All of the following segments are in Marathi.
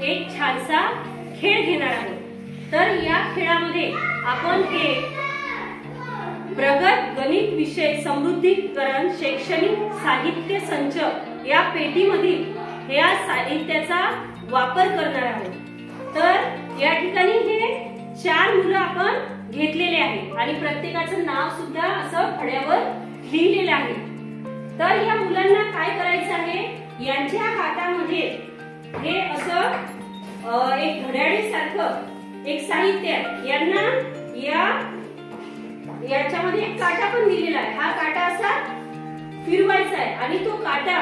एक छानसा खेळ घेणार आहोत। तर या खेळामध्ये आपण हे प्रगत गणित विषय समृद्धीकरण शैक्षणिक साहित्य संच या पेटीमधील या साहित्याचा वापर करणार आहोत। तर या ठिकाणी हे 4 मुलं आपण घेतलेले आहे आणि प्रत्येकाचं नाव सुद्धा असं फळ्यावर लिहिलेलं आहे। तर या मुलांना काय करायचं आहे, यांच्या हातामध्ये हे असं एक घड्याळीसारखं एक साहित्य आहे। यांना याच्यामध्ये एक काटा पण दिलेला आहे। हा काटा असा फिरवायचा आहे आणि तो काटा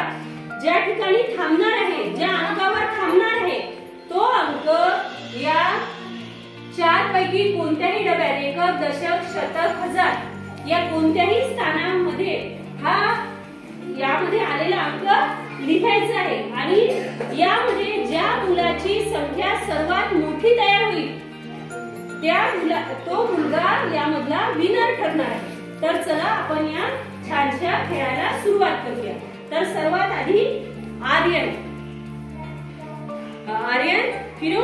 ज्या ठिकाणी थांबणार आहे, ज्या अंकावर थांबणार आहे, तो अंक या 4 पैकी कोणत्याही डब्यात एकक, दशक, शतक, हजार या कोणत्याही स्थानामध्ये यामध्ये आलेला अंक लिहायचा आहे आणि यामध्ये ज्या मुलाची संख्या सर्वात मोठी तयार होईल तो मुलगा यामधला विनर ठरणार आहे। तर चला आपण या छानशा खेळाला सुरुवात करूया। तर सर्वात आधी आर्यन फिरो।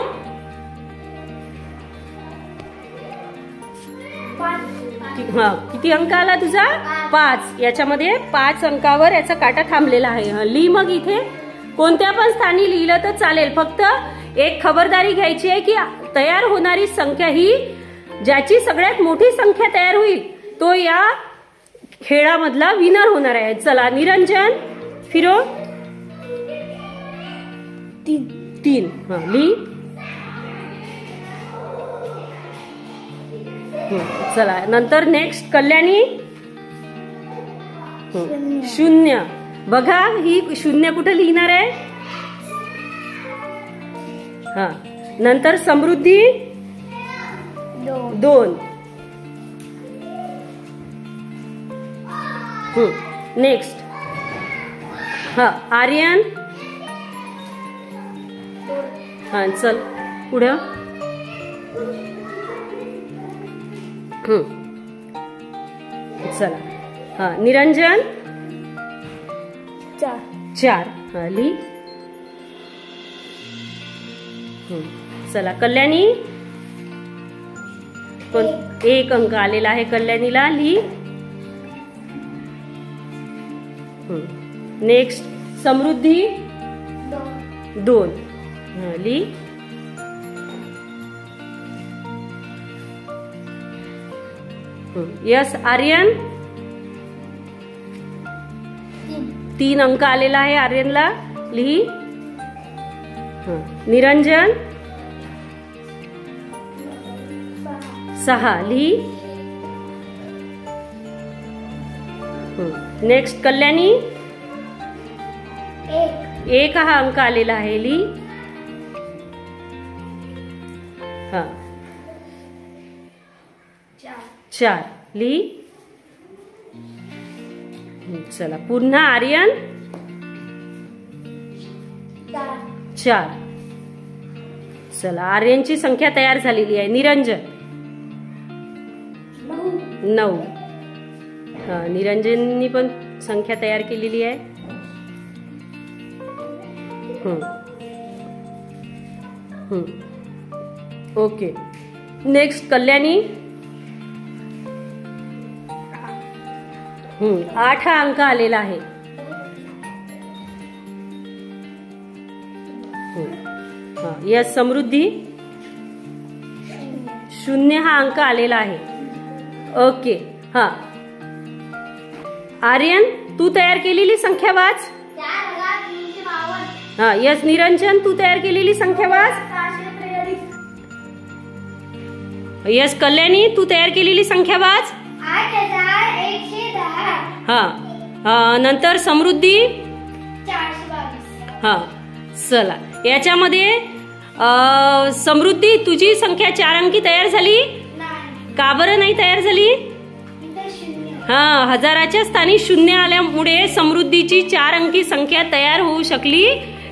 किती अंक आला तुझा? 5। याच्यामध्ये 5 अंकावर याचा काटा थांबलेला आहे। लिह मग इथे कोणत्या पण स्थानी लिहिलं तर चालेल, फक्त एक खबरदारी घ्यायची आहे की तयार होणारी संख्या ही ज्याची सगळ्यात मोठी संख्या तयार होईल तो या खेळामधला विनर होणार आहे। चला निरंजन फिरो। 3 लिह। चला नंतर नेक्स्ट कल्याणी 0। बघा ही 0 कुठे लिहिणार आहे? नंतर समृद्धी 2। नेक्स्ट आर्यन। चल पुढे। चला निरंजन 4 लिह। चला कल्याणी 1 अंक आलेला आहे कल्याणीला, लिह। नेक्स्ट समृद्धी 2 लिह। यस आर्यन 3 अंक आलेला आहे आर्यनला, लिह। निरंजन 6 लिह। नेक्स्ट कल्याणी 1 हा अंक आलेला आहे, लिह। 4 लिह। चला पुन्हा आर्यन 4। चला आर्यनची संख्या तयार झालेली आहे। निरंजन 9। निरंजननी पण संख्या तयार केलेली आहे। ओके नेक्स्ट कल्याणी 8 हा अंक आलेला आहे। यस समृद्धी 0 हा अंक आलेला आहे। ओके आर्यन तू तयार केलेली संख्या वाच। यस निरंजन तू तयार केलेली संख्या वाच। यस कल्याणी तू तयार केलेली संख्या वाच। 8110। नंतर समृद्धी 422। चला याच्यामध्ये समृद्धी तुझी संख्या 4 अंकी तयार झाली? का बरं नाही तयार झाली? हजाराच्या स्थानी 0 आल्यामुळे समृद्धीची 4 अंकी संख्या तयार होऊ शकली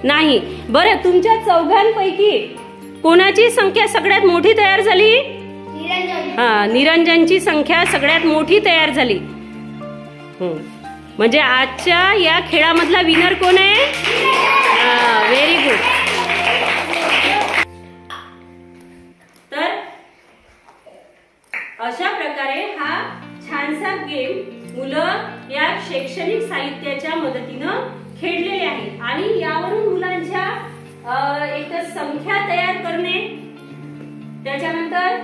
नाही। बरं तुमच्या चौघांपैकी कोणाची संख्या सगळ्यात मोठी तयार झाली? निरंजनची संख्या सगळ्यात मोठी तयार झाली। म्हणजे आजच्या या खेळामधला विनर कोण आहे? Very good. छानसा गेम मुलं या शैक्षणिक साहित्याच्या मदतीनं खेळलेले आहेत आणि यावरून मुलांच्या एक तर संख्या तयार करणे, त्याच्यानंतर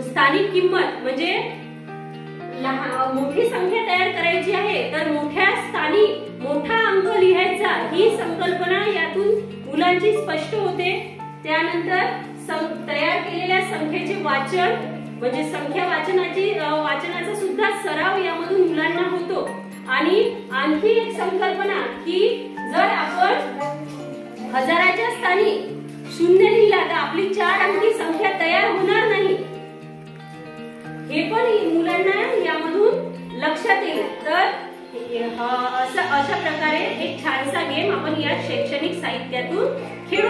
स्थानिक किंमत म्हणजे मोठी संख्या तयार करायची आहे तर मोठ्या स्थानी मोठा अंक लिहायचा ही संकल्पना यातून मुलांची स्पष्ट होते। त्यानंतर तयार केलेल्या संख्येचे वाचन म्हणजे संख्या वाचनाचा सुद्धा सराव यामधून मुलांना होतो। आणि आणखी एक संकल्पना की जर आपण हजाराच्या स्थानी शून्य लिहिला तर आपली 4 अंकी संख्या तयार होणार नाही, हे पण मुलांना यामधून लक्षात येईल। तर अशा प्रकारे एक छानसा गेम आपण या शैक्षणिक साहित्यातून खेळू